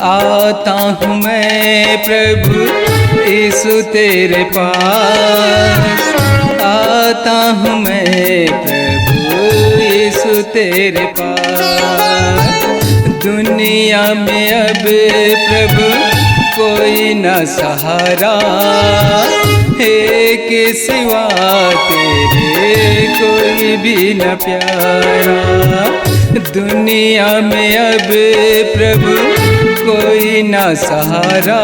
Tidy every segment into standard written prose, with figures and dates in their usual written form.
आता हूँ मैं प्रभु यीशु तेरे पास, आता हूँ मैं प्रभु यीशु तेरे पास। दुनिया में अब प्रभु कोई न सहारा, एक सिवा तेरे कोई भी न प्यारा। दुनिया में अब प्रभु कोई न सहारा,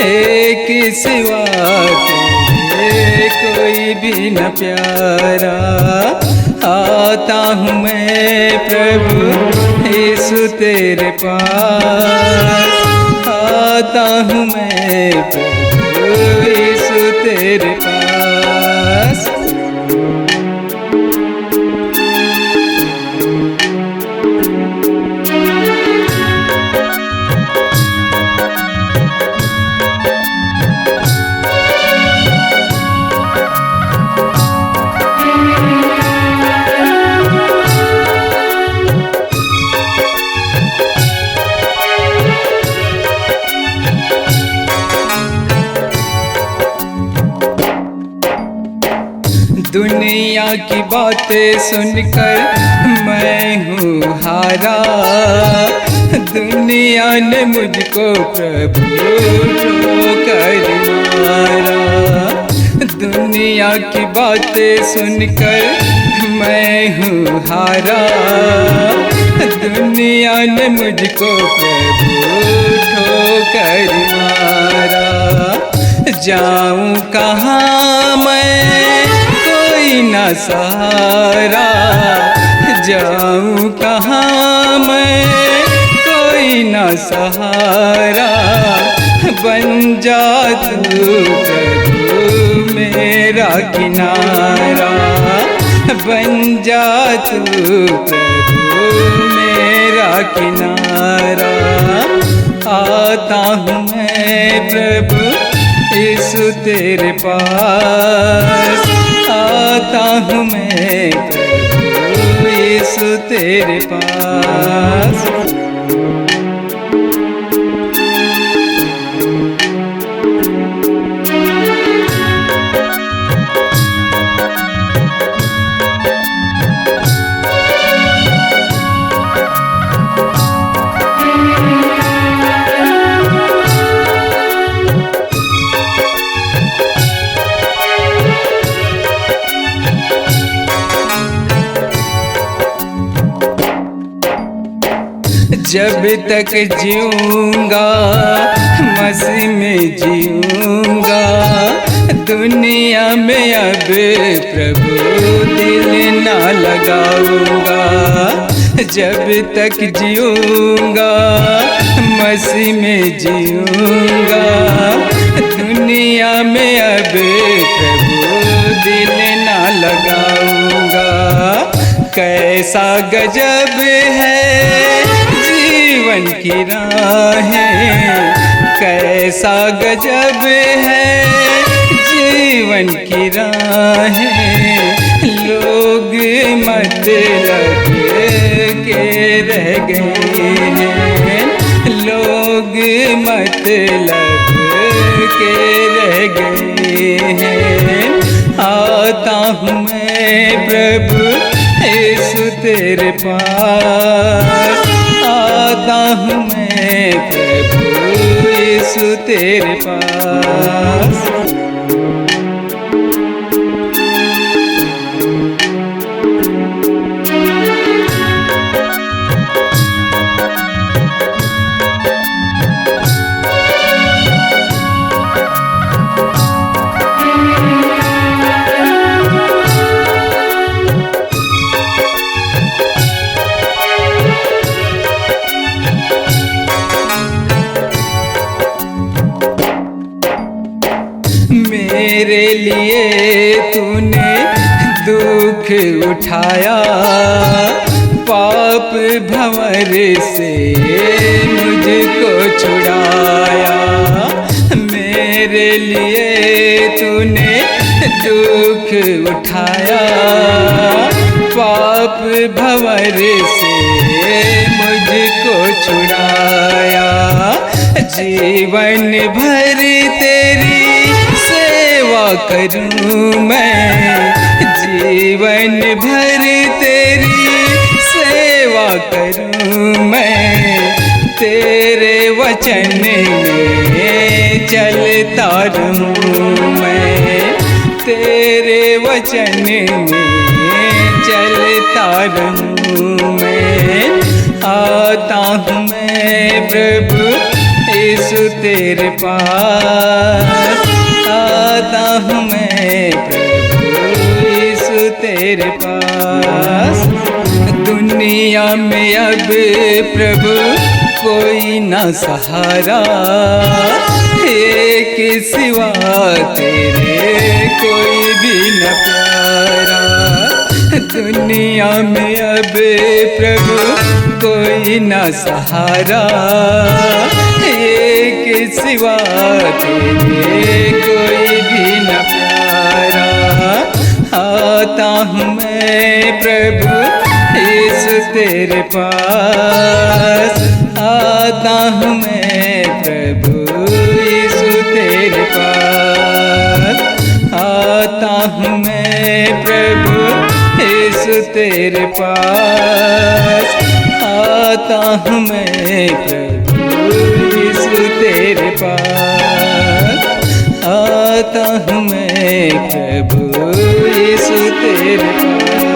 एक सिवा तेरे कोई भी न प्यारा। आता हूँ मैं प्रभु यीशु तेरे पास, आता हूँ मैं प्रभु यीशु तेरे पास। दुनिया की बातें सुनकर मैं हूँ हारा, दुनिया ने मुझको प्रभु ठोकर मारा। दुनिया की बातें सुनकर मैं हूँ हारा, दुनिया ने मुझको प्रभु ठोकर मारा। जाऊँ कहाँ मैं कोई न सहारा, जाऊँ कहाँ मैं कोई न सहारा। बन जा तू प्रभु मेरा किनारा, बन जा तू प्रभु मेरा किनारा। आता हूँ मैं प्रभु यीशु तेरे पास, आता हूँ मैं प्रभु यीशु तेरे पास। जब तक जीऊँगा मसीह में जीऊँगा, दुनिया में अब प्रभु दिल ना लगाऊँगा। जब तक जीऊँगा मसीह में जीऊँगा, दुनिया में अब प्रभु दिल ना लगाऊँगा। कैसा गजब है जीवन की राहें, कैसा गजब है जीवन की राहें। लोग मतलब के रह गए हैं, लोग मतलब के रह गए हैं। आता हूँ मैं प्रभु यीशु तेरे पास, आता हूँ मैं प्रभु यीशु तेरे पास। मेरे लिए तूने दुख उठाया, पाप भंवर से मुझको छुड़ाया। मेरे लिए तूने दुख उठाया, पाप भंवर से मुझको मुझको छुड़ाया। जीवन भर तेरी सेवा करूं मैं, जीवन भर तेरी सेवा करूं मैं। तेरे वचन में चलता रहूं मैं, तेरे वचन में चलता रहूं मैं। आता हूँ मैं प्रभु यीशु तेरे पास, आता हूँ मैं प्रभु यीशु तेरे पास। दुनिया में अब प्रभु कोई ना सहारा, एक सिवा तेरे कोई भी न प्यारा। दुनिया में अब प्रभु कोई ना सहारा, एक सिवा तेरे कोई भी न प्यारा। आता हूँ मैं प्रभु यीशु तेरे पास, आता हूँ मैं प्रभु यीशु तेरे पास, आता हूँ मैं प्रभु यीशु तेरे पास, आता हूँ मैं प्रभु यीशु तेरे पास, आता हूँ मैं प्रभु यीशु तेरे पास।